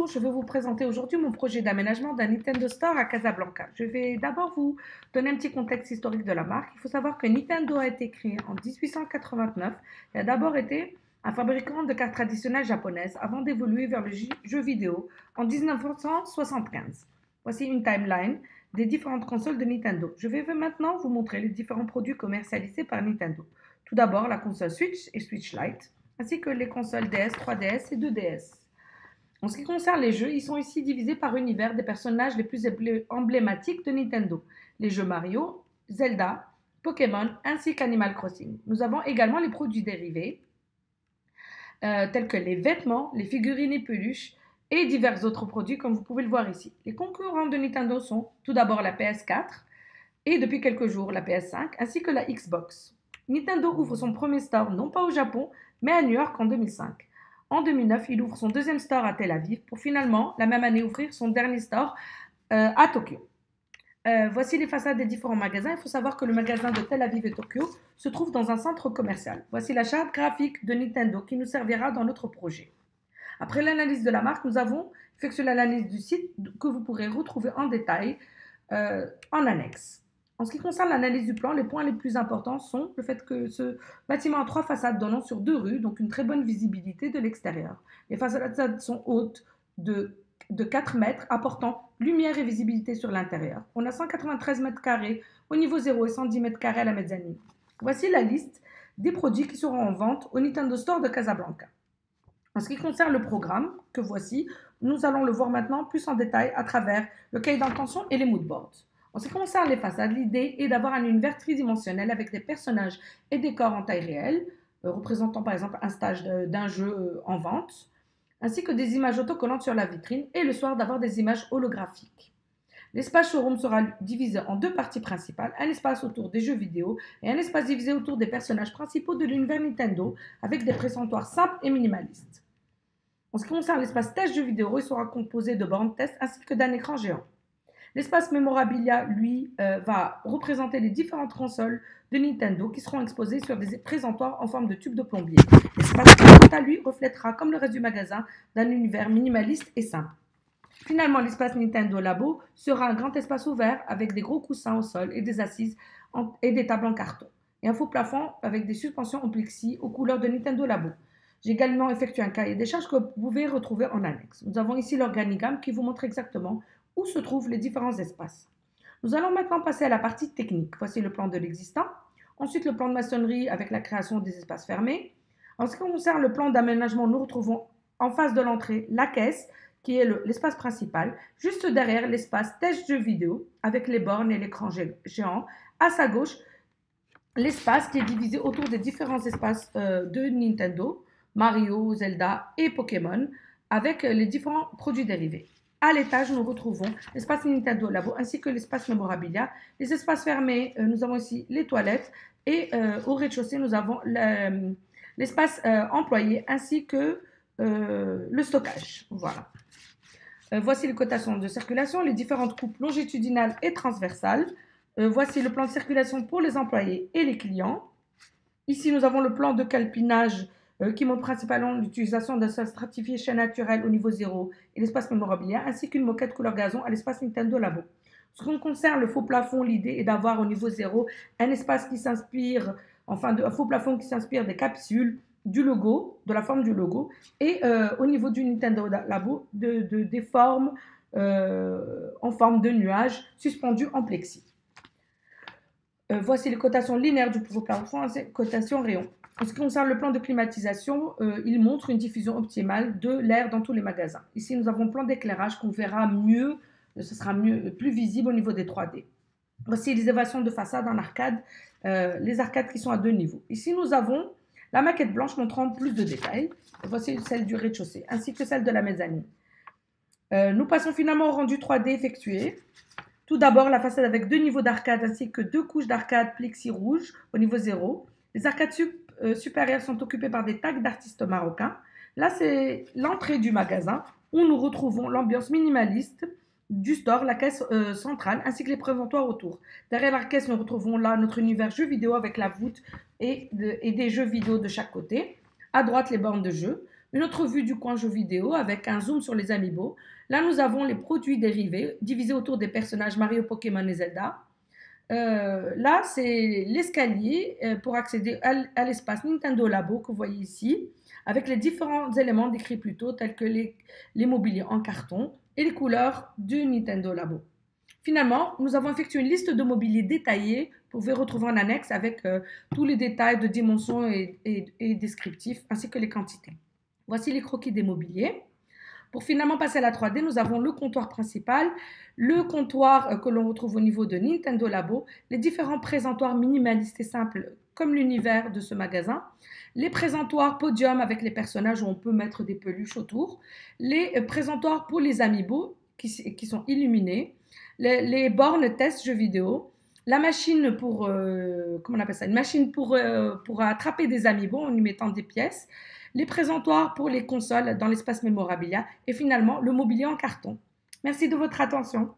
Je vais vous présenter aujourd'hui mon projet d'aménagement d'un Nintendo Store à Casablanca. Je vais d'abord vous donner un petit contexte historique de la marque. Il faut savoir que Nintendo a été créé en 1889 et a d'abord été un fabricant de cartes traditionnelles japonaises avant d'évoluer vers le jeu vidéo en 1975. Voici une timeline des différentes consoles de Nintendo. Je vais maintenant vous montrer les différents produits commercialisés par Nintendo. Tout d'abord la console Switch et Switch Lite, ainsi que les consoles DS, 3DS et 2DS. En ce qui concerne les jeux, ils sont ici divisés par univers des personnages les plus emblématiques de Nintendo. Les jeux Mario, Zelda, Pokémon ainsi qu'Animal Crossing. Nous avons également les produits dérivés tels que les vêtements, les figurines et peluches et divers autres produits comme vous pouvez le voir ici. Les concurrents de Nintendo sont tout d'abord la PS4 et depuis quelques jours la PS5 ainsi que la Xbox. Nintendo ouvre son premier store non pas au Japon mais à New York en 2005. En 2009, il ouvre son deuxième store à Tel Aviv pour finalement, la même année, ouvrir son dernier store à Tokyo. Voici les façades des différents magasins. Il faut savoir que le magasin de Tel Aviv et Tokyo se trouve dans un centre commercial. Voici la charte graphique de Nintendo qui nous servira dans notre projet. Après l'analyse de la marque, nous avons effectué l'analyse du site que vous pourrez retrouver en détail en annexe. En ce qui concerne l'analyse du plan, les points les plus importants sont le fait que ce bâtiment a 3 façades donnant sur 2 rues, donc une très bonne visibilité de l'extérieur. Les façades sont hautes de 4 mètres, apportant lumière et visibilité sur l'intérieur. On a 193 mètres carrés au niveau 0 et 110 mètres carrés à la mezzanine. Voici la liste des produits qui seront en vente au Nintendo Store de Casablanca. En ce qui concerne le programme que voici, nous allons le voir maintenant plus en détail à travers le cahier d'intention et les moodboards. En ce qui concerne les façades, l'idée est d'avoir un univers tridimensionnel avec des personnages et décors en taille réelle, représentant par exemple un stage d'un jeu en vente, ainsi que des images autocollantes sur la vitrine et le soir d'avoir des images holographiques. L'espace showroom sera divisé en 2 parties principales, un espace autour des jeux vidéo et un espace divisé autour des personnages principaux de l'univers Nintendo avec des présentoirs simples et minimalistes. En ce qui concerne l'espace test jeux vidéo, il sera composé de bornes test ainsi que d'un écran géant. L'espace Memorabilia, lui, va représenter les différentes consoles de Nintendo qui seront exposées sur des présentoirs en forme de tube de plombier. L'espace quant à lui reflètera, comme le reste du magasin, d'un univers minimaliste et simple. Finalement, l'espace Nintendo Labo sera un grand espace ouvert avec des gros coussins au sol et des assises et des tables en carton. Et un faux plafond avec des suspensions en plexi aux couleurs de Nintendo Labo. J'ai également effectué un cahier des charges que vous pouvez retrouver en annexe. Nous avons ici l'organigramme qui vous montre exactement où se trouvent les différents espaces. Nous allons maintenant passer à la partie technique. Voici le plan de l'existant. Ensuite, le plan de maçonnerie avec la création des espaces fermés. En ce qui concerne le plan d'aménagement, nous retrouvons en face de l'entrée la caisse qui est l'espace principal, juste derrière l'espace test jeux vidéo avec les bornes et l'écran géant. À sa gauche, l'espace qui est divisé autour des différents espaces de Nintendo, Mario, Zelda et Pokémon, avec les différents produits dérivés. À l'étage, nous retrouvons l'espace Nintendo Labo ainsi que l'espace Memorabilia. Les espaces fermés, nous avons ici les toilettes et au rez-de-chaussée, nous avons l'espace employé ainsi que le stockage. Voilà. Voici les cotations de circulation, les différentes coupes longitudinales et transversales. Voici le plan de circulation pour les employés et les clients. Ici, nous avons le plan de calpinage qui montre principalement l'utilisation d'un sol stratifié chaîne naturelle au niveau 0 et l'espace Memorabilia, ainsi qu'une moquette couleur gazon à l'espace Nintendo Labo. Ce qui concerne le faux plafond, l'idée est d'avoir au niveau 0 un espace qui s'inspire, enfin un faux plafond qui s'inspire des capsules, du logo, de la forme du logo, et au niveau du Nintendo Labo, des formes en forme de nuages suspendus en plexi. Voici les cotations linéaires du faux plafond, cotations rayon. En ce qui concerne le plan de climatisation, il montre une diffusion optimale de l'air dans tous les magasins. Ici, nous avons un plan d'éclairage qu'on verra mieux, ce sera plus visible au niveau des 3D. Voici les élévations de façade en arcade, les arcades qui sont à 2 niveaux. Ici, nous avons la maquette blanche montrant plus de détails. Voici celle du rez-de-chaussée, ainsi que celle de la mezzanine. Nous passons finalement au rendu 3D effectué. Tout d'abord, la façade avec 2 niveaux d'arcade ainsi que 2 couches d'arcade plexi rouge au niveau 0. Les arcades supérieures sont occupées par des tags d'artistes marocains. Là, c'est l'entrée du magasin où nous retrouvons l'ambiance minimaliste du store, la caisse centrale ainsi que les présentoirs autour. Derrière la caisse, nous retrouvons là notre univers jeux vidéo avec la voûte et des jeux vidéo de chaque côté. À droite, les bornes de jeu. Une autre vue du coin jeux vidéo avec un zoom sur les amiibo. Là, nous avons les produits dérivés divisés autour des personnages Mario, Pokémon et Zelda. Là, c'est l'escalier pour accéder à l'espace Nintendo Labo que vous voyez ici, avec les différents éléments décrits plus tôt, tels que les mobiliers en carton et les couleurs du Nintendo Labo. Finalement, nous avons effectué une liste de mobilier détaillée. Vous pouvez retrouver en annexe avec tous les détails de dimensions et descriptifs, ainsi que les quantités. Voici les croquis des mobiliers. Pour finalement passer à la 3D, nous avons le comptoir principal, le comptoir que l'on retrouve au niveau de Nintendo Labo, les différents présentoirs minimalistes et simples comme l'univers de ce magasin, les présentoirs podium avec les personnages où on peut mettre des peluches autour, les présentoirs pour les amiibo qui sont illuminés, les bornes test jeux vidéo, la machine pour, comment on appelle ça, une machine pour attraper des amiibo en y mettant des pièces, les présentoirs pour les consoles dans l'espace Memorabilia et finalement le mobilier en carton. Merci de votre attention.